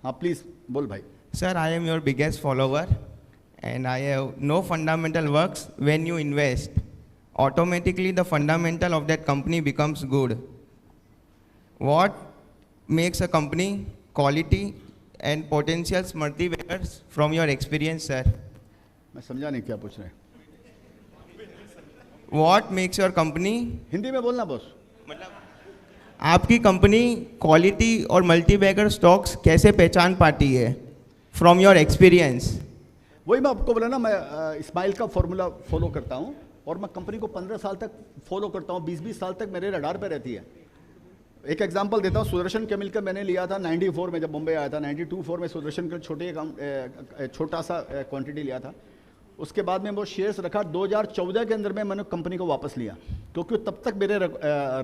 हाँ प्लीज़ बोल भाई। Sir, I am your biggest follower and I have no fundamental works. When you invest, automatically the fundamental of that company becomes good. What makes a company quality and potential multi-baggers from your experience, sir? मैं समझा नहीं क्या पूछ रहे हैं। What makes your company, Hindi में बोलना boss. आपकी कंपनी क्वालिटी और मल्टी-बैगर स्टॉक्स कैसे पहचान पाती है फ्रॉम योर एक्सपीरियंस? वही मैं आपको बोला ना, मैं इस्माइल का फॉर्मूला फॉलो करता हूँ और मैं कंपनी को 15 साल तक फॉलो करता हूँ, 20-20 साल तक मेरे रडार पे रहती है। एक एग्जांपल देता हूँ, सुदर्शन केमिकल मैंने लिया था 94 में, जब मुंबई आया था 92-4 में सुदर्शन का छोटा सा क्वांटिटी लिया था। उसके बाद में वो शेयर्स रखा, 2014 के अंदर में मैंने कंपनी को वापस लिया क्योंकि तब तक मेरे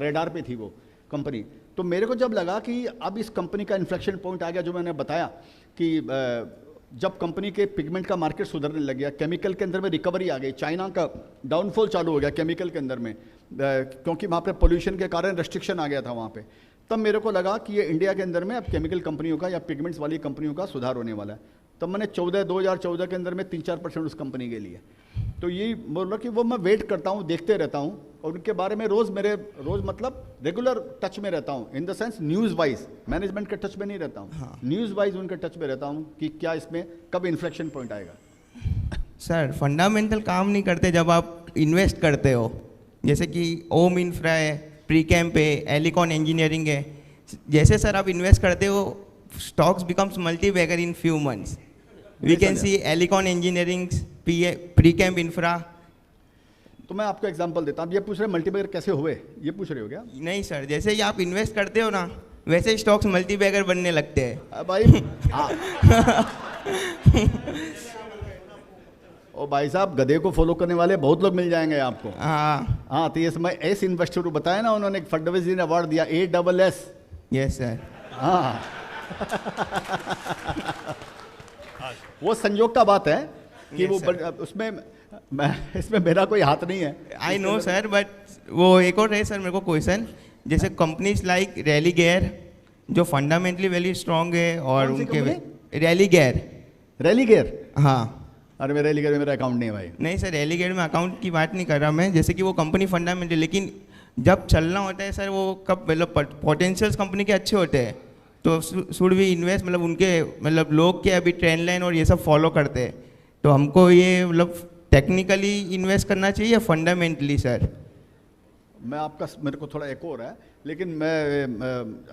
रेडार पे थी वो कंपनी। तो मेरे को जब लगा कि अब इस कंपनी का इन्फ्लेक्शन पॉइंट आ गया, जो मैंने बताया कि जब कंपनी के पिगमेंट का मार्केट सुधरने लग गया, केमिकल के अंदर में रिकवरी आ गई, चाइना का डाउनफॉल चालू हो गया केमिकल के अंदर में, क्योंकि वहाँ पे पोल्यूशन के कारण रेस्ट्रिक्शन आ गया था वहाँ पे, तब मेरे को लगा कि ये इंडिया के अंदर में अब केमिकल कंपनियों का या पिगमेंट्स वाली कंपनियों का सुधार होने वाला है। तब मैंने 2014 के अंदर में 3-4% उस कंपनी के लिए। तो यही बोल रहा कि वो मैं वेट करता हूँ, देखते रहता हूँ और उनके बारे में रोज़ मतलब रेगुलर टच में रहता हूँ, in the sense news wise, management के टच में नहीं रहता हूँ, हाँ। न्यूज़ वाइज उनके टच में रहता हूँ कि क्या इसमें कब इन्फ्लेक्शन पॉइंट आएगा। सर, फंडामेंटल काम नहीं करते जब आप इन्वेस्ट करते हो, जैसे कि ओम इंफ्रा है, प्रीकैम्प है, एलिकॉन इंजीनियरिंग है, जैसे सर आप इन्वेस्ट करते हो stocks becomes multi bagger in few months. We can see Elecon engineering, प्रीकैम्प इंफ्रा। तो मैं आपको एग्जांपल देता हूँ। ये पूछ रहे मल्टीबैगर कैसे हुए, ये पूछ रहे हो क्या? नहीं सर, जैसे ही आप इन्वेस्ट करते हो ना वैसे स्टॉक्स मल्टीबैगर बनने लगते हैं भाई। ओ भाई साहब, गधे को फॉलो करने वाले बहुत लोग मिल जाएंगे आपको। हाँ, तो ये समय एस इन्वेस्टर को बताया ना उन्होंने, फडणवीस जी ने अवार्ड दिया ASS। Yes sir. हाँ। वो संयोग का बात है कि वो उसमें इसमें मेरा कोई हाथ नहीं है। आई नो सर, बट वो एक और है सर मेरे को क्वेश्चन, जैसे कंपनीज लाइक रेलिगेयर जो फंडामेंटली वेरी स्ट्रांग है और उनके रेलिगेयर। हाँ। अरे मेरे रेलिगेयर में मेरा अकाउंट नहीं है भाई। नहीं सर, रेलिगेयर में अकाउंट की बात नहीं कर रहा मैं, जैसे कि वो कंपनी फंडामेंटल, लेकिन जब चलना होता है सर वो कब मतलब पोटेंशियल्स कंपनी के अच्छे होते हैं तो शुड वी इन्वेस्ट, मतलब उनके मतलब लोग के अभी ट्रेंड लाइन और ये सब फॉलो करते हैं, तो हमको ये मतलब टेक्निकली इन्वेस्ट करना चाहिए या फंडामेंटली सर? मैं आपका, मेरे को थोड़ा एक और है, लेकिन मैं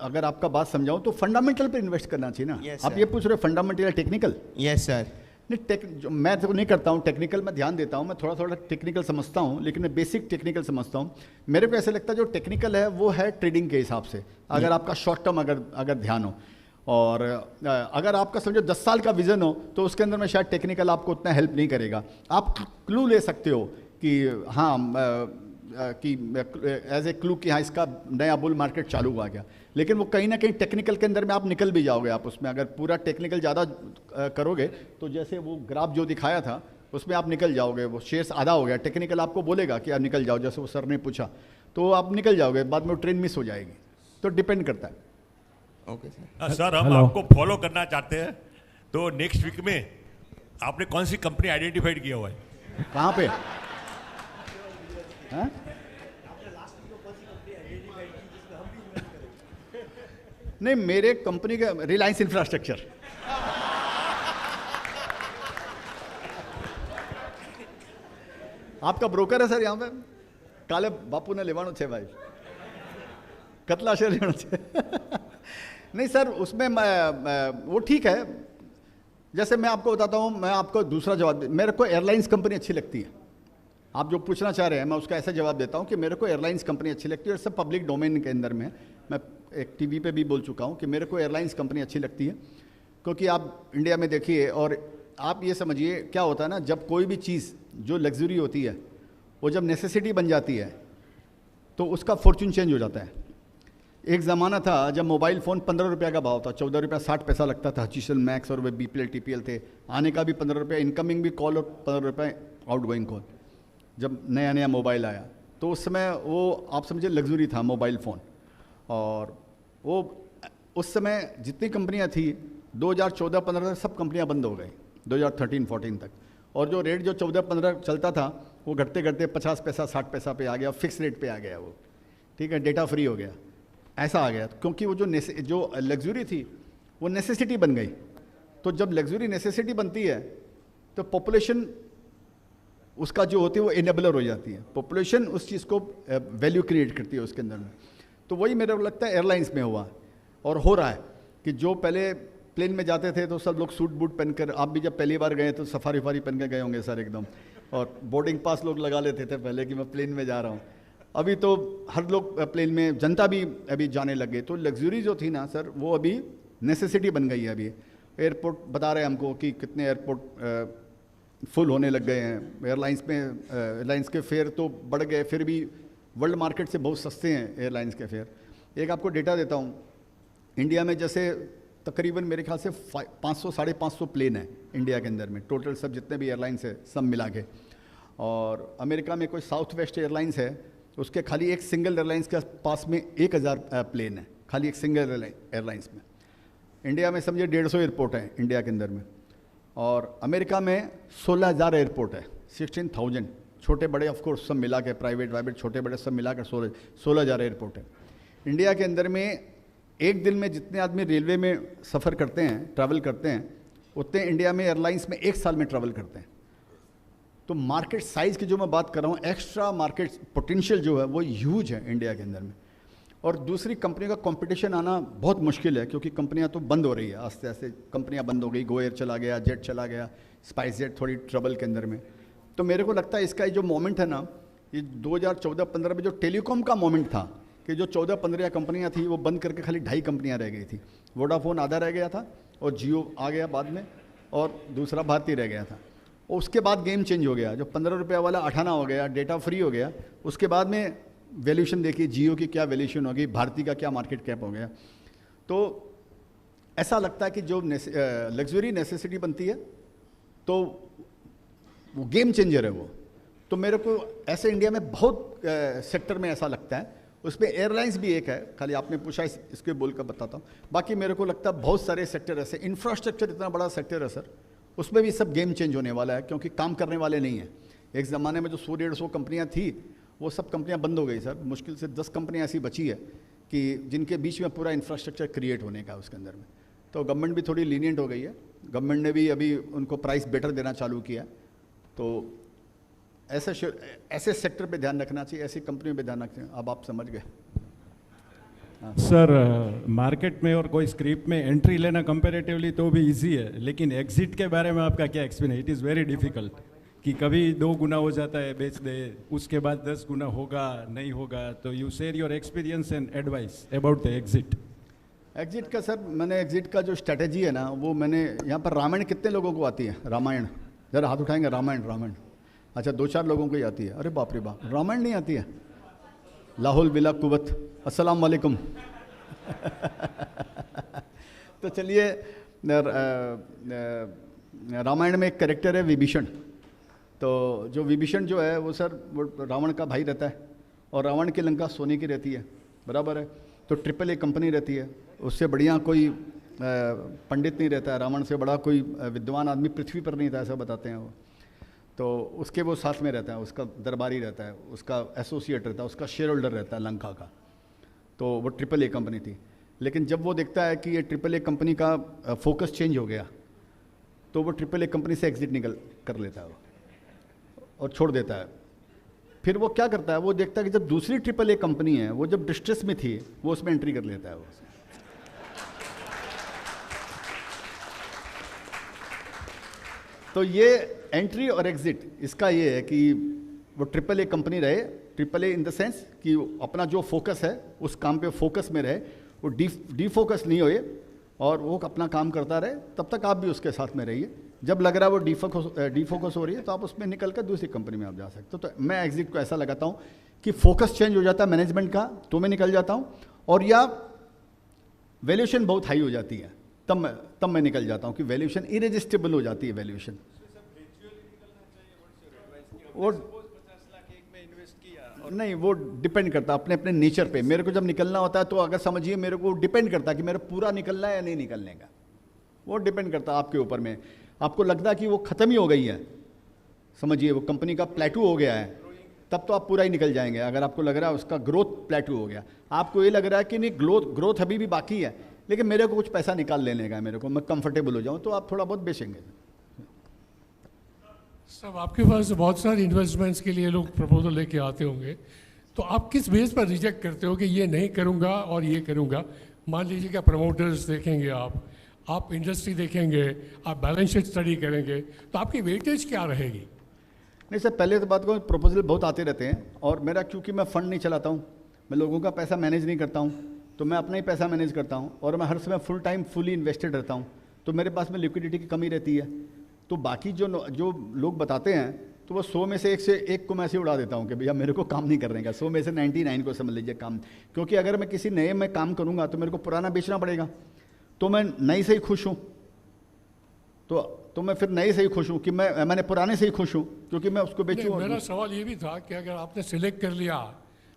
अगर आपका बात समझाऊं तो फंडामेंटल पे इन्वेस्ट करना चाहिए ना। yes, आप ये पूछ रहे हो फंडामेंटल या टेक्निकल? Yes sir. नहीं, मैं तो नहीं करता हूँ टेक्निकल, मैं ध्यान देता हूँ, मैं थोड़ा थोड़ा टेक्निकल समझता हूँ, लेकिन मैं बेसिक टेक्निकल समझता हूँ। मेरे को ऐसे लगता है जो टेक्निकल है वो है ट्रेडिंग के हिसाब से, अगर आपका शॉर्ट टर्म अगर ध्यान हो, और अगर आपका समझो 10 साल का विजन हो तो उसके अंदर में शायद टेक्निकल आपको उतना हेल्प नहीं करेगा। आप क्लू ले सकते हो कि हाँ, कि एज ए क्लू कि हाँ इसका नया बुल मार्केट चालू हुआ गया, लेकिन वो कहीं ना कहीं टेक्निकल के अंदर में आप निकल भी जाओगे। आप उसमें अगर पूरा टेक्निकल ज़्यादा करोगे तो जैसे वो ग्राफ जो दिखाया था उसमें आप निकल जाओगे, वो शेयर्स आधा हो गया, टेक्निकल आपको बोलेगा कि आप निकल जाओ, जैसे वो सर ने पूछा, तो आप निकल जाओगे, बाद में वो ट्रेन मिस हो जाएगी। तो डिपेंड करता है। Okay sir. सर, हम आपको फॉलो करना चाहते हैं तो नेक्स्ट वीक में आपने कौन सी कंपनी आइडेंटिफाइड किया हुआ है? कहाँ पे? हाँ? नहीं, मेरे कंपनी का रिलायंस इंफ्रास्ट्रक्चर। आपका ब्रोकर है सर यहाँ पे? काले बापू ने लेवानो छे भाई, कतला शेयर लेना छे। नहीं सर, उसमें वो ठीक है। जैसे मैं आपको बताता हूँ, मैं आपको दूसरा जवाब, मेरे को एयरलाइंस कंपनी अच्छी लगती है। आप जो पूछना चाह रहे हैं मैं उसका ऐसा जवाब देता हूँ कि मेरे को एयरलाइंस कंपनी अच्छी लगती है, और सब पब्लिक डोमेन के अंदर में है। मैं एक टीवी पे भी बोल चुका हूँ कि मेरे को एयरलाइंस कंपनी अच्छी लगती है, क्योंकि आप इंडिया में देखिए, और आप ये समझिए क्या होता है ना, जब कोई भी चीज़ जो लग्जरी होती है वो जब नेसेसिटी बन जाती है तो उसका फॉर्चून चेंज हो जाता है। एक ज़माना था जब मोबाइल फ़ोन 15 रुपये का भाव था, 14 रुपया 60 पैसा लगता था, HCL मैक्स और वे BPL TPL थे, आने का भी 15 रुपये, इनकमिंग भी कॉल और 15 रुपये आउटगोइंग कॉल। जब नया नया मोबाइल आया तो उस समय वो आप समझिए लग्जरी था मोबाइल फ़ोन, और वो उस समय जितनी कंपनियां थी 2014-15 तक सब कंपनियां बंद हो गई, 2013-14 तक। और जो रेट जो 14-15 चलता था वो घटते घटते 50 पैसा 60 पैसा पे आ गया, फिक्स रेट पे आ गया वो, ठीक है, डेटा फ्री हो गया, ऐसा आ गया। क्योंकि वो जो लग्जरी थी वो नेसेसिटी बन गई। तो जब लग्जरी नेसेसिटी बनती है तो पॉपुलेशन उसका जो होती है वो इनेबलर हो जाती है, पॉपुलेशन उस चीज़ को वैल्यू क्रिएट करती है उसके अंदर में। तो वही मेरे को लगता है एयरलाइंस में हुआ और हो रहा है कि जो पहले प्लेन में जाते थे तो सब लोग सूट बूट पहनकर, आप भी जब पहली बार गए तो सफारी वफारी पहन के गए होंगे सर एकदम, और बोर्डिंग पास लोग लगा लेते थे पहले कि मैं प्लेन में जा रहा हूँ। अभी तो हर लोग प्लेन में, जनता भी अभी जाने लगे। तो लग्जरी जो थी ना सर वो अभी नेसेसिटी बन गई है। अभी एयरपोर्ट बता रहे हैं हमको कि कितने एयरपोर्ट फुल होने लग गए हैं। एयरलाइंस में एयरलाइंस के फेयर तो बढ़ गए, फिर भी वर्ल्ड मार्केट से बहुत सस्ते हैं एयरलाइंस के फेयर। एक आपको डेटा देता हूँ, इंडिया में जैसे तकरीबन मेरे ख्याल से 500-550 प्लेन है इंडिया के अंदर में, टोटल सब जितने भी एयरलाइंस है सब मिला के। और अमेरिका में कोई साउथ वेस्ट एयरलाइंस है, उसके खाली एक सिंगल एयरलाइंस के पास में 1000 प्लेन है, खाली एक सिंगल एयरलाइंस में। इंडिया में समझिए 150 एयरपोर्ट है इंडिया के अंदर में, और अमेरिका में 16,000 एयरपोर्ट है, 16,000, छोटे बड़े ऑफ कोर्स सब मिला के, प्राइवेट वाइवेट छोटे बड़े सब मिला कर 16,000 एयरपोर्ट है इंडिया के अंदर में। एक दिन में जितने आदमी रेलवे में सफ़र करते हैं, ट्रैवल करते हैं, उतने इंडिया में एयरलाइंस में एक साल में ट्रैवल करते हैं। तो मार्केट साइज़ की जो मैं बात कर रहा हूँ, एक्स्ट्रा मार्केट पोटेंशियल जो है वो ह्यूज है इंडिया के अंदर में। और दूसरी कंपनियों का कंपटीशन आना बहुत मुश्किल है, क्योंकि कंपनियां तो बंद हो रही है, आस्ते आस्ते कंपनियां बंद हो गई। गो एयर चला गया, जेट चला गया, स्पाइस जेट थोड़ी ट्रबल के अंदर में। तो मेरे को लगता है इसका जो मोमेंट है ना, ये 2014-15 में जो टेलीकॉम का मोमेंट था कि जो 14-15 कंपनियां थी वो बंद करके खाली 2.5 कंपनियां रह गई थी। वोडाफोन आधा रह गया था और जियो आ गया बाद में, और दूसरा भारती रह गया था। और उसके बाद गेम चेंज हो गया, जो 15 रुपये वाला 18 हो गया, डेटा फ्री हो गया। उसके बाद में वैल्यूशन देखिए, जियो की क्या वैल्यूशन होगी, भारती का क्या मार्केट कैप हो गया। तो ऐसा लगता है कि जो लग्जरी नेसेसिटी बनती है तो वो गेम चेंजर है वो। तो मेरे को ऐसे इंडिया में बहुत सेक्टर में ऐसा लगता है, उसमें एयरलाइंस भी एक है, खाली आपने पूछा इसके बोल कर बताता हूँ। बाकी मेरे को लगता है बहुत सारे सेक्टर ऐसे, इंफ्रास्ट्रक्चर इतना बड़ा सेक्टर है सर, उसमें भी सब गेम चेंज होने वाला है, क्योंकि काम करने वाले नहीं हैं। एक ज़माने में जो 100-150 कंपनियाँ थी वो सब कंपनियां बंद हो गई सर। मुश्किल से 10 कंपनियां ऐसी बची है कि जिनके बीच में पूरा इंफ्रास्ट्रक्चर क्रिएट होने का उसके अंदर में। तो गवर्नमेंट भी थोड़ी लीनियंट हो गई है, गवर्नमेंट ने भी अभी उनको प्राइस बेटर देना चालू किया। तो ऐसे सेक्टर पे ध्यान रखना चाहिए, ऐसी कंपनियों पे ध्यान रखना चाहिए। अब आप समझ गए सर। मार्केट में और कोई स्क्रिप्ट में एंट्री लेना कंपैरेटिवली तो भी इजी है, लेकिन एग्जिट के बारे में आपका क्या experience? It is very difficult कि कभी 2 गुना हो जाता है, बेच दे, उसके बाद 10 गुना होगा नहीं होगा। तो you share your experience and advice about the exit. Exit का सर, मैंने एग्जिट का जो स्ट्रेटेजी है ना, वो मैंने यहाँ पर रामायण कितने लोगों को आती है? रामायण जरा हाथ उठाएंगे। रामायण अच्छा 2-4 लोगों को ही आती है। अरे बाप रे बाप, रामायण नहीं आती है? लाहौल बिला कुवत, अस्सलाम वालेकुम। तो चलिए, रामायण में एक कैरेक्टर है विभीषण। तो जो विभीषण जो है वो सर वो रावण का भाई रहता है, और रावण की लंका सोने की रहती है, बराबर है। तो AAA कंपनी रहती है, उससे बढ़िया कोई पंडित नहीं रहता है, रावण से बड़ा कोई विद्वान आदमी पृथ्वी पर नहीं था, ऐसा बताते हैं वो। तो उसके वो साथ में रहता है, उसका दरबारी रहता है, उसका एसोसिएट रहता है, उसका शेयर होल्डर रहता है लंका का। तो वो AAA कंपनी थी। लेकिन जब वो देखता है कि ये AAA कंपनी का फोकस चेंज हो गया, तो वो AAA कंपनी से एग्जिट निकल कर लेता है वो, और छोड़ देता है। फिर वो क्या करता है, वो देखता है कि जब दूसरी AAA कंपनी है, वो जब डिस्ट्रेस में थी, वो उसमें एंट्री कर लेता है वो। तो ये एंट्री और एग्जिट इसका ये है कि वो AAA कंपनी रहे, AAA इन द सेंस कि अपना जो फोकस है उस काम पे फोकस में रहे, वो डीफोकस नहीं होए, और वो अपना काम करता रहे। तब तक आप भी उसके साथ में रहिए। जब लग रहा है वो डीफोकस हो रही है, तो आप उसमें निकल कर दूसरी कंपनी में आप जा सकते हो। तो मैं एग्जिट को ऐसा लगाता हूँ कि फोकस चेंज हो जाता है मैनेजमेंट का, तो मैं निकल जाता हूँ, और या वैल्यूएशन बहुत हाई हो जाती है, तब मैं निकल जाता हूँ कि वैल्यूएशन इरेजिस्टेबल हो जाती है वैल्यूएशन। और नहीं, वो डिपेंड करता है अपने अपने नेचर पे। मेरे को जब निकलना होता है तो अगर समझिए मेरे को डिपेंड करता है कि मेरा पूरा निकलना है या नहीं निकलने का। वो डिपेंड करता है आपके ऊपर में। आपको लगता है कि वो ख़त्म ही हो गई है, समझिए वो कंपनी का प्लेटू हो गया है, तब तो आप पूरा ही निकल जाएंगे। अगर आपको लग रहा है उसका ग्रोथ प्लेटू हो गया, आपको ये लग रहा है कि नहीं ग्रोथ अभी भी बाकी है, लेकिन मेरे को कुछ पैसा निकाल लेने का, मेरे को मैं कंफर्टेबल हो जाऊँ, तो आप थोड़ा बहुत बेचेंगे। सब आपके पास बहुत सारे इन्वेस्टमेंट्स के लिए लोग प्रपोजल लेके आते होंगे, तो आप किस बेस पर रिजेक्ट करते हो कि ये नहीं करूँगा और ये करूँगा? मान लीजिए कि प्रमोटर्स देखेंगे, आप इंडस्ट्री देखेंगे, आप बैलेंस शीट स्टडी करेंगे, तो आपकी वेटेज क्या रहेगी? नहीं सर, पहले तो बात को प्रपोजल बहुत आते रहते हैं, और मेरा क्योंकि मैं फ़ंड नहीं चलाता हूँ, मैं लोगों का पैसा मैनेज नहीं करता हूँ, तो मैं अपना ही पैसा मैनेज करता हूँ, और मैं हर समय फुल टाइम फुली इन्वेस्टेड रहता हूँ, तो मेरे पास में लिक्विडिटी की कमी रहती है। तो बाकी जो लोग बताते हैं, तो वो 100 में से एक को मैं ऐसे उड़ा देता हूँ कि भैया मेरे को काम नहीं करने का, 100 में से 99 को समझ लीजिए काम। क्योंकि अगर मैं किसी नए में काम करूँगा तो मेरे को पुराना बेचना पड़ेगा, तो मैं नई से ही खुश हूँ, तो मैं फिर नए से ही खुश हूँ कि मैंने पुराने से ही खुश हूँ, क्योंकि मैं उसको बेचूँ। मेरा सवाल ये भी था कि अगर आपने सिलेक्ट कर लिया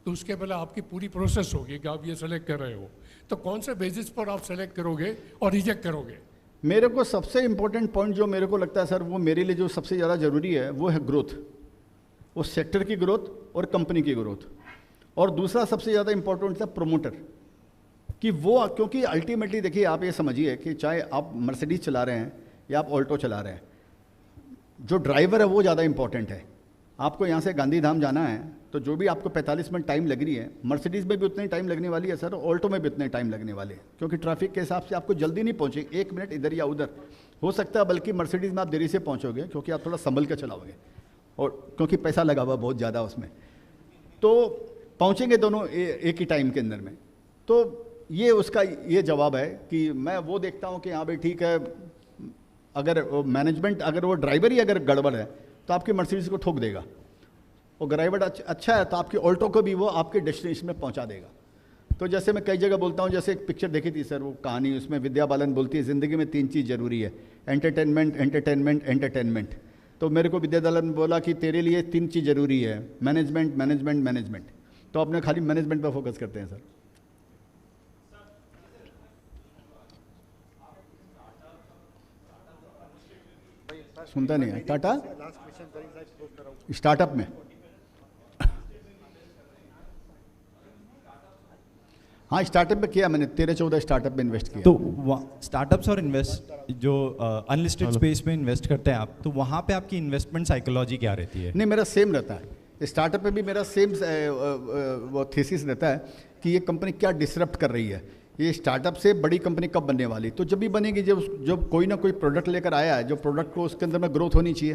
तो उसके पहले आपकी पूरी प्रोसेस होगी कि आप ये सिलेक्ट कर रहे हो, तो कौन से बेसिस पर आप सिलेक्ट करोगे और रिजेक्ट करोगे? मेरे को सबसे इंपॉर्टेंट पॉइंट जो मेरे को लगता है सर, वो मेरे लिए जो सबसे ज़्यादा ज़रूरी है वो है ग्रोथ, वो सेक्टर की ग्रोथ और कंपनी की ग्रोथ। और दूसरा सबसे ज़्यादा इंपॉर्टेंट था प्रमोटर, कि वो, क्योंकि अल्टीमेटली देखिए आप ये समझिए कि चाहे आप मर्सिडीज चला रहे हैं या आप ऑल्टो चला रहे हैं, जो ड्राइवर है वो ज़्यादा इंपॉर्टेंट है। आपको यहाँ से गांधीधाम जाना है तो जो भी आपको 45 मिनट टाइम लग रही है, मर्सिडीज़ में भी उतनी टाइम लगने वाली है सर, ऑल्टो में भी उतने टाइम लगने वाले हैं, क्योंकि ट्रैफिक के हिसाब से आपको जल्दी नहीं पहुँचे, 1 मिनट इधर या उधर हो सकता है, बल्कि मर्सिडीज़ में आप देरी से पहुँचोगे क्योंकि आप थोड़ा संभल कर चलाओगे, और क्योंकि पैसा लगा हुआ बहुत ज़्यादा उसमें, तो पहुँचेंगे दोनों एक ही टाइम के अंदर में। तो ये उसका ये जवाब है कि मैं वो देखता हूँ कि हाँ भाई ठीक है, अगर मैनेजमेंट, अगर वो ड्राइवर ही अगर गड़बड़ है तो आपकी मर्सिडीज़ को ठोक देगा, और ड्राइवर अच्छा है तो आपकी ऑल्टो को भी वो आपके डेस्टिनेशन में पहुंचा देगा। तो जैसे मैं कई जगह बोलता हूं, जैसे एक पिक्चर देखी थी सर, वो कहानी, उसमें विद्या बालन बोलती है ज़िंदगी में 3 चीज़ ज़रूरी है, एंटरटेनमेंट एंटरटेनमेंट एंटरटेनमेंट। तो मेरे को विद्या बालन बोला कि तेरे लिए 3 चीज़ ज़रूरी है, मैनेजमेंट मैनेजमेंट मैनेजमेंट। तो अपने खाली मैनेजमेंट पर फोकस करते हैं सर। सुनता नहीं है टाटा स्टार्टअप में। हाँ, स्टार्टअप में किया मैंने, 13-14 स्टार्टअप में इन्वेस्ट किया। तो स्टार्टअप्स और इन्वेस्ट जो अनलिस्टेड स्पेस में इन्वेस्ट करते हैं आप, तो वहाँ पे आपकी इन्वेस्टमेंट साइकोलॉजी क्या रहती है? नहीं, मेरा सेम रहता है, स्टार्टअप में भी मेरा सेम वो थीसिस रहता है कि ये कंपनी क्या डिसरप्ट कर रही है, ये स्टार्टअप से बड़ी कंपनी कब बनने वाली। तो जब भी बनेगी, जब कोई ना कोई प्रोडक्ट लेकर आया है, जो प्रोडक्ट को उसके अंदर में ग्रोथ होनी चाहिए,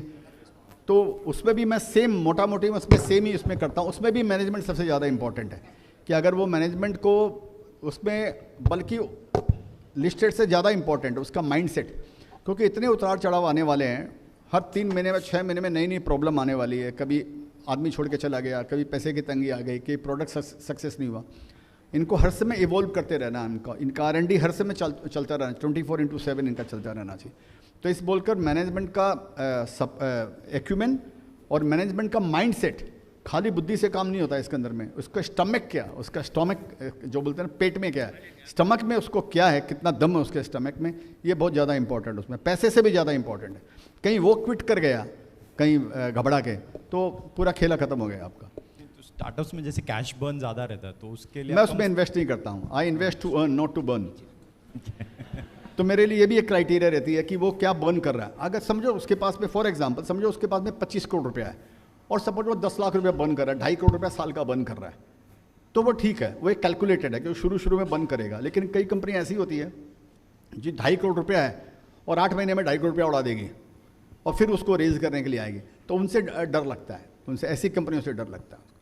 तो उसमें भी मैं सेम मोटा मोटी उसमें सेम ही उसमें करता हूँ। उसमें भी मैनेजमेंट सबसे ज़्यादा इंपॉर्टेंट है, कि अगर वो मैनेजमेंट को उसमें, बल्कि लिस्टेड से ज़्यादा इंपॉर्टेंट है उसका माइंडसेट, क्योंकि इतने उतार चढ़ाव आने वाले हैं, हर 3 महीने में 6 महीने में नई नई प्रॉब्लम आने वाली है। कभी आदमी छोड़ के चला गया, कभी पैसे की तंगी आ गई, कि प्रोडक्ट सक्सेस नहीं हुआ। इनको हर समय इवॉल्व करते रहना, इनका R&D हर समय चलता रहना, 24/7 इनका चलता रहना चाहिए। तो इस बोलकर मैनेजमेंट का एक्यूमेन और मैनेजमेंट का माइंडसेट, खाली बुद्धि से काम नहीं होता इसके अंदर में। उसका स्टमक क्या, उसका स्टमक जो बोलते हैं पेट में क्या है, स्टमक में उसको क्या है, कितना दम है उसके स्टमक में, ये बहुत ज़्यादा इंपॉर्टेंट, उसमें पैसे से भी ज़्यादा इंपॉर्टेंट है। कहीं वो क्विट कर गया, कहीं घबरा के, तो पूरा खेला खत्म हो गया आपका। तो स्टार्टअप्स में जैसे कैश बर्न ज़्यादा रहता है, तो उसके लिए मैं उसमें इन्वेस्ट नहीं करता हूँ। I invest to earn, not to burn. तो मेरे लिए ये भी एक क्राइटेरिया रहती है कि वो क्या बर्न कर रहा है। अगर समझो उसके पास में, फॉर एग्जांपल समझो उसके पास में 25 करोड़ रुपया है, और सपोज वो 10 लाख रुपया बर्न कर रहा है, 2.5 करोड़ रुपया साल का बर्न कर रहा है, तो वो ठीक है, वो एक कैलकुलेटेड है कि वो शुरू में बर्न करेगा। लेकिन कई कंपनी ऐसी होती है जी 2.5 करोड़ रुपया है और 8 महीने में 2.5 करोड़ रुपया उड़ा देगी, और फिर उसको रेज करने के लिए आएगी, तो उनसे डर लगता है, उनसे, ऐसी कंपनियों से डर लगता है।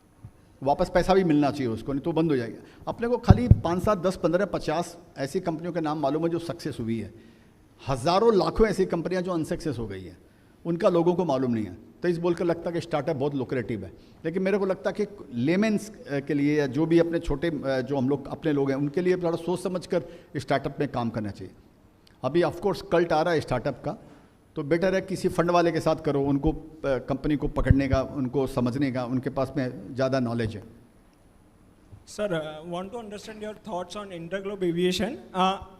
वापस पैसा भी मिलना चाहिए उसको, नहीं तो बंद हो जाएगी। अपने को खाली 5, 7, 10, 15, 50 ऐसी कंपनियों के नाम मालूम है जो सक्सेस हुई है। हज़ारों लाखों ऐसी कंपनियां जो अनसक्सेस हो गई है, उनका लोगों को मालूम नहीं है। तो इस बोलकर लगता है कि स्टार्टअप बहुत लुक्रेटिव है, लेकिन मेरे को लगता है कि लेमेंस के लिए, या जो भी अपने छोटे जो हम लोग अपने लोग हैं, उनके लिए थोड़ा सोच समझ कर स्टार्टअप में काम करना चाहिए। अभी ऑफकोर्स कल्ट आ रहा है स्टार्टअप का, तो बेटर है किसी फंड वाले के साथ करो, उनको कंपनी को पकड़ने का, उनको समझने का, उनके पास में ज़्यादा नॉलेज है। Sir, want to understand your thoughts on interglobe aviation.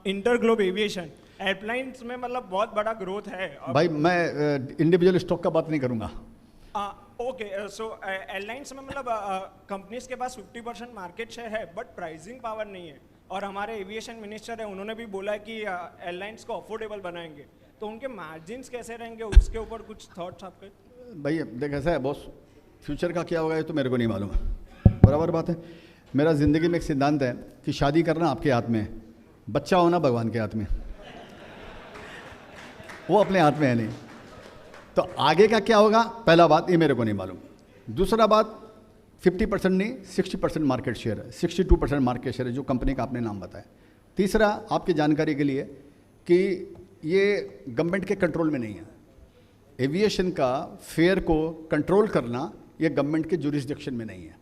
Interglobe aviation. Airlines में मतलब बहुत बड़ा ग्रोथ है भाई मैं इंडिविजुअल स्टॉक का बात नहीं करूंगा। ओके, सो एयरलाइंस में मतलब कंपनीज के पास 50% मार्केट शेयर है बट प्राइसिंग पावर नहीं है, और हमारे एविएशन मिनिस्टर है उन्होंने भी बोला है कि एयरलाइंस को अफोर्डेबल बनाएंगे, तो उनके मार्जिन्स कैसे रहेंगे उसके ऊपर कुछ थॉट्स आपके? भाई देख ऐसा है बॉस, फ्यूचर का क्या होगा ये तो मेरे को नहीं मालूम है, बराबर बात है। मेरा ज़िंदगी में एक सिद्धांत है कि शादी करना आपके हाथ में है, बच्चा होना भगवान के हाथ में, वो अपने हाथ में है नहीं। तो आगे का क्या होगा, पहला बात ये मेरे को नहीं मालूम। दूसरा बात 50% नहीं 60% मार्केट शेयर है, 62% मार्केट शेयर है जो कंपनी का आपने नाम बताया। तीसरा आपकी जानकारी के लिए कि ये गवर्नमेंट के कंट्रोल में नहीं है, एविएशन का फेयर को कंट्रोल करना ये गवर्नमेंट के जुरिस्डिक्शन में नहीं है।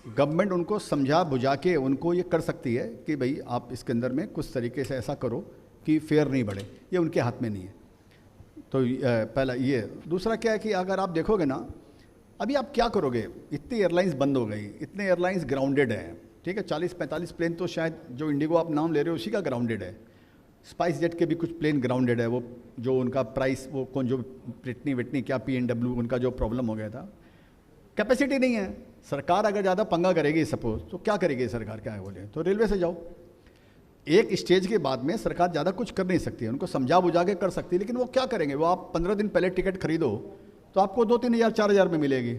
गवर्नमेंट उनको समझा बुझा के उनको ये कर सकती है कि भाई आप इसके अंदर में कुछ तरीके से ऐसा करो कि फेयर नहीं बढ़े, ये उनके हाथ में नहीं है। तो पहला ये। दूसरा क्या है कि अगर आप देखोगे ना, अभी आप क्या करोगे, इतनी एयरलाइंस बंद हो गई, इतने एयरलाइंस ग्राउंडेड हैं, ठीक है, 40-45 प्लेन तो शायद जो इंडिगो आप नाम ले रहे हो उसी का ग्राउंडेड है। स्पाइस जेट के भी कुछ प्लेन ग्राउंडेड है, वो जो उनका प्राइस वो कौन जो ब्रिटनी क्या PNW उनका जो प्रॉब्लम हो गया था, कैपेसिटी नहीं है। सरकार अगर ज़्यादा पंगा करेगी सपोज तो क्या करेगी सरकार, क्या है बोले तो रेलवे से जाओ। एक स्टेज के बाद में सरकार ज़्यादा कुछ कर नहीं सकती है, उनको समझा बुझा के कर सकती है, लेकिन वो क्या करेंगे, वो आप 15 दिन पहले टिकट खरीदो तो आपको 2-3 हज़ार 4 हज़ार में मिलेगी,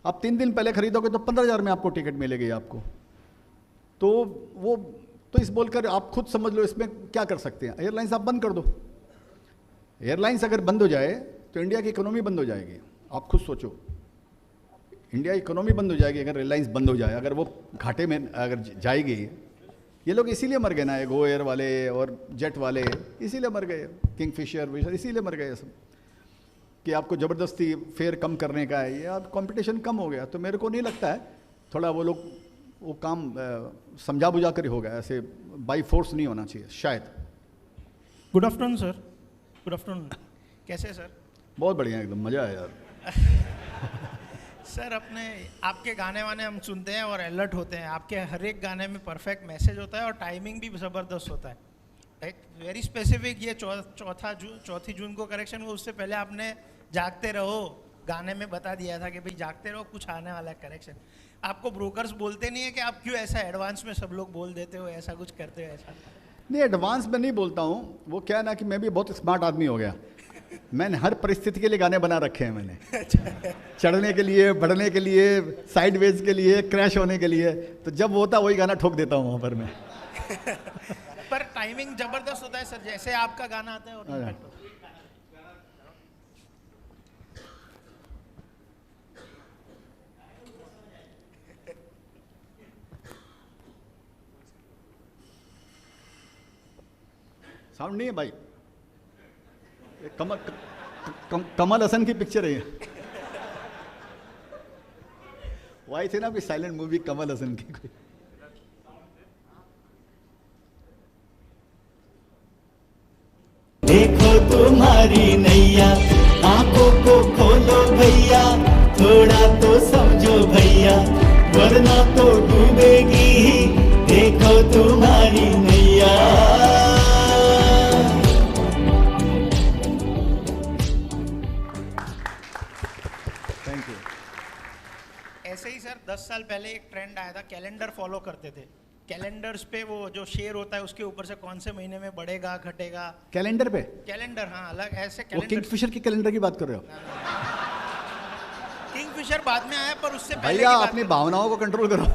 आप 3 दिन पहले खरीदोगे तो 15 हज़ार में आपको टिकट मिलेगी आपको। तो वो तो इस बोलकर आप खुद समझ लो इसमें क्या कर सकते हैं। एयरलाइंस आप बंद कर दो, एयरलाइंस अगर बंद हो जाए तो इंडिया की इकोनॉमी बंद हो जाएगी। आप खुद सोचो, इंडिया इकोनॉमी बंद हो जाएगी अगर एयरलाइंस बंद हो जाए, अगर वो घाटे में अगर जाएगी। ये लोग इसीलिए मर गए ना, ये गो एयर वाले और जेट वाले इसीलिए मर गए, किंगफिशर इसीलिए मर गए सब, कि आपको ज़बरदस्ती फेयर कम करने का है, ये अब कंपटीशन कम हो गया। तो मेरे को नहीं लगता है थोड़ा वो लोग वो काम समझा बुझा कर ही होगा, ऐसे बाई फोर्स नहीं होना चाहिए शायद। Good afternoon sir. Good afternoon, कैसे सर? बहुत बढ़िया, एकदम मज़ा आया यार। सर अपने आपके गाने वाने हम सुनते हैं और अलर्ट होते हैं, आपके हर एक गाने में परफेक्ट मैसेज होता है और टाइमिंग भी ज़बरदस्त होता है, राइट, वेरी स्पेसिफिक। ये चौथी जून को करेक्शन हुआ, उससे पहले आपने जागते रहो गाने में बता दिया था कि भाई जागते रहो कुछ आने वाला है करेक्शन। आपको ब्रोकर्स बोलते नहीं है कि आप क्यों ऐसा एडवांस में सब लोग बोल देते हो, ऐसा कुछ करते हो? ऐसा नहीं, एडवांस में नहीं बोलता हूँ, वो क्या है ना कि मैं भी बहुत स्मार्ट आदमी हो गया, मैंने हर परिस्थिति के लिए गाने बना रखे हैं मैंने। चढ़ने के लिए, बढ़ने के लिए, साइडवेज के लिए, क्रैश होने के लिए, तो जब वो होता वही गाना ठोक देता हूँ वहाँ पर मैं। पर टाइमिंग जबरदस्त होता है सर, जैसे आपका गाना आता है और impact होता है। साउंड नहीं है भाई, कमल हसन की पिक्चर है ये। वो आई थी ना कोई साइलेंट मूवी कमल हसन की कोई। देखो तुम्हारी नैया, आंखों को खोलो भैया, थोड़ा तो समझो भैया, वरना तो डूबेगी ही। देखो तुम्हारी नैया। Thank you. ऐसे ही सर 10 साल पहले एक ट्रेंड आया था, कैलेंडर फॉलो करते थे, कैलेंडर्स पे वो जो शेयर होता है उसके ऊपर से कौन से महीने में बढ़ेगा घटेगा। कैलेंडर पे? कैलेंडर, हाँ, अलग ऐसे वो कैलेंडर। किंगफिशर की कैलेंडर की बात कर रहे हो? किंगफिशर बाद में आया, पर उससे पहले भैया की बात अपनी करो। भावनाओं को कंट्रोल करो।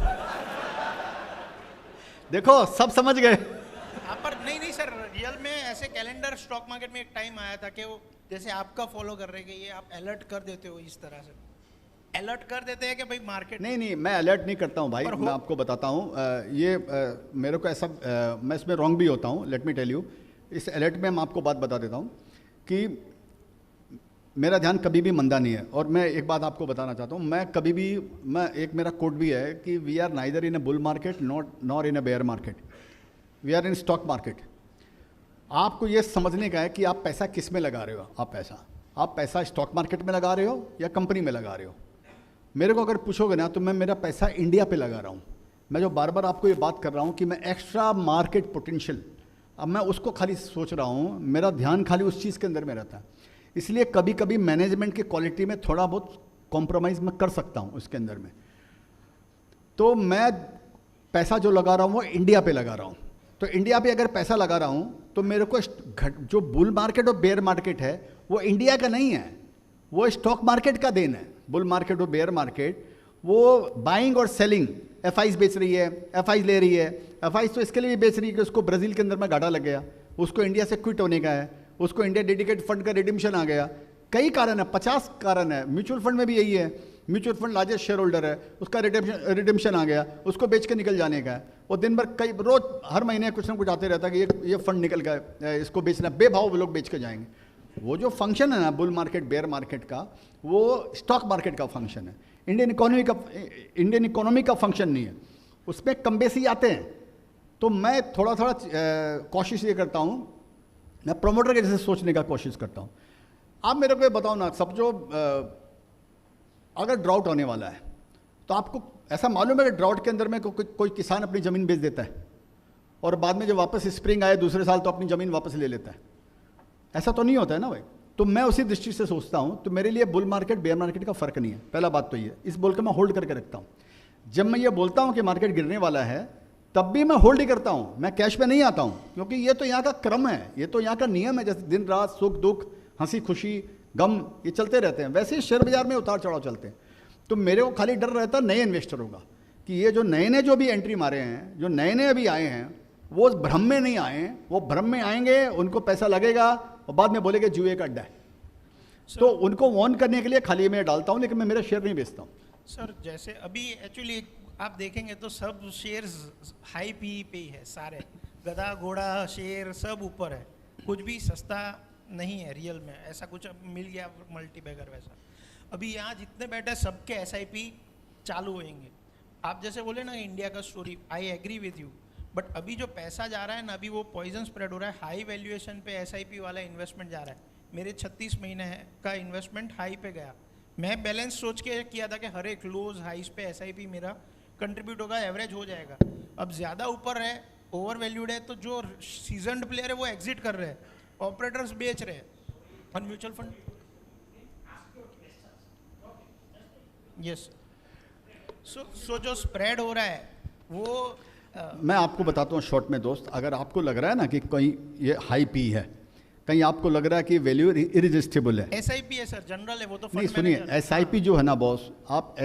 देखो सब समझ गए। हाँ, पर नहीं सर, रियल में ऐसे कैलेंडर स्टॉक मार्केट में एक टाइम आया था कि वो जैसे आपका फॉलो कर रहे हैं, ये आप अलर्ट कर देते हो, इस तरह से अलर्ट कर देते हैं कि भाई मार्केट। नहीं, मैं अलर्ट नहीं करता हूँ भाई, मैं आपको बताता हूँ। मेरे को ऐसा मैं इसमें रॉन्ग भी होता हूँ, लेट मी टेल यू। इस अलर्ट में मैं आपको बात बता देता हूँ कि मेरा ध्यान कभी भी मंदा नहीं है। और मैं एक बात आपको बताना चाहता हूँ, मैं कभी भी, मैं एक मेरा कोट भी है कि we are neither in a bull market nor in a bear market, we are in stock market. आपको ये समझने का है कि आप पैसा किस में लगा रहे हो। आप पैसा स्टॉक मार्केट में लगा रहे हो या कंपनी में लगा रहे हो। मेरे को अगर पूछोगे ना तो मैं मेरा पैसा इंडिया पे लगा रहा हूँ। मैं जो बार बार आपको ये बात कर रहा हूँ कि मैं एक्स्ट्रा मार्केट पोटेंशियल अब मैं उसको खाली सोच रहा हूँ, मेरा ध्यान खाली उस चीज़ के अंदर में रहता है, इसलिए कभी कभी मैनेजमेंट की क्वालिटी में थोड़ा बहुत कॉम्प्रोमाइज़ मैं कर सकता हूँ उसके अंदर में। तो मैं पैसा जो लगा रहा हूँ वो इंडिया पे लगा रहा हूँ। तो इंडिया पे अगर पैसा लगा रहा हूँ तो मेरे को जो बुल मार्केट और बेयर मार्केट है वो इंडिया का नहीं है, वो स्टॉक मार्केट का देन है। बुल मार्केट और बेयर मार्केट वो बाइंग और सेलिंग, एफआईज बेच रही है, एफआईज ले रही है। एफआईज तो इसके लिए भी बेच रही है कि उसको ब्राज़ील के अंदर में घाटा लग गया, उसको इंडिया से क्विट होने का है, उसको इंडिया डेडिकेटेड फंड का रिडिम्शन आ गया। कई कारण है, 50 कारण है। म्यूचुअल फंड में भी यही है, mutual fund largest share holder है, उसका रिडिम्शन आ गया, उसको बेच के निकल जाने का है। वो दिन भर कई रोज हर महीने कुछ ना कुछ आते रहता है कि ये फंड निकल गया, इसको बेचना, बेभाव लोग बेच के जाएंगे। वो जो फंक्शन है ना बुल मार्केट बेयर मार्केट का, वो स्टॉक मार्केट का फंक्शन है, इंडियन इकोनॉमी का फंक्शन नहीं है। उसमें कम बेसी आते हैं। तो मैं थोड़ा कोशिश ये करता हूँ, मैं प्रमोटर के जैसे सोचने का कोशिश करता हूँ। आप मेरे को ये बताओ ना, सब जो अगर ड्राउट होने वाला है तो आपको ऐसा मालूम है कि ड्राउट के अंदर में कोई किसान अपनी ज़मीन बेच देता है और बाद में जब वापस स्प्रिंग आए दूसरे साल तो अपनी ज़मीन वापस ले लेता है? ऐसा तो नहीं होता है ना भाई। तो मैं उसी दृष्टि से सोचता हूँ। तो मेरे लिए बुल मार्केट बेयर मार्केट का फ़र्क नहीं है, पहला बात तो ये, इस बोल के मैं होल्ड करके रखता हूँ। जब मैं ये बोलता हूँ कि मार्केट गिरने वाला है तब भी मैं होल्ड ही करता हूँ, मैं कैश पे नहीं आता हूँ, क्योंकि ये तो यहाँ का क्रम है, ये तो यहाँ का नियम है। जैसे दिन रात सुख दुख, हंसी खुशी, गम, ये चलते रहते हैं, वैसे ही शेयर बाजार में उतार चढ़ाव चलते हैं। तो मेरे को खाली डर रहता है नए इन्वेस्टरों का कि ये जो नए जो भी एंट्री मारे हैं, जो नए अभी आए हैं, वो भ्रम में नहीं आए हैं। वो भ्रम में आएंगे, उनको पैसा लगेगा और बाद में बोलेंगे जुए का अड्डा है। तो उनको वॉर्न करने के लिए खाली मैं डालता हूँ, लेकिन मैं मेरा शेयर नहीं बेचता हूँ। सर जैसे अभी एक्चुअली आप देखेंगे तो सब शेयर्स हाई पी पे ही है, सारे गधा घोड़ा शेयर सब ऊपर है, कुछ भी सस्ता नहीं है रियल में। ऐसा कुछ अब मिल गया मल्टी बैगर वैसा। अभी यहाँ जितने बैठे सबके SIP चालू होंगे। आप जैसे बोले ना इंडिया का story, I agree with you, but अभी जो पैसा जा रहा है ना, अभी वो पॉइजन स्प्रेड हो रहा है। हाई वैल्यूएशन पे SIP वाला इन्वेस्टमेंट जा रहा है। मेरे 36 महीने का इन्वेस्टमेंट हाई पे गया। मैं बैलेंस सोच के किया था कि हर एक लोज हाइस पे SIP मेरा कंट्रीब्यूट होगा, एवरेज हो जाएगा। अब ज़्यादा ऊपर है, ओवर वैल्यूड है, तो जो सीजनड प्लेयर है वो एग्जिट कर रहे हैं, ऑपरेटर्स बेच रहे हैं, और म्यूचुअल फंड यस। सो जो स्प्रेड हो रहा है वो मैं आपको बताता हूँ शॉर्ट में दोस्त, अगर आपको लग रहा है ना कि कहीं ये हाई पी है, कहीं आपको लग रहा है कि वैल्यू इरिजिस्टिबल है, SIP है सर, जनरल है वो तो। नहीं सुनिए, SIP जो है ना बॉस, आप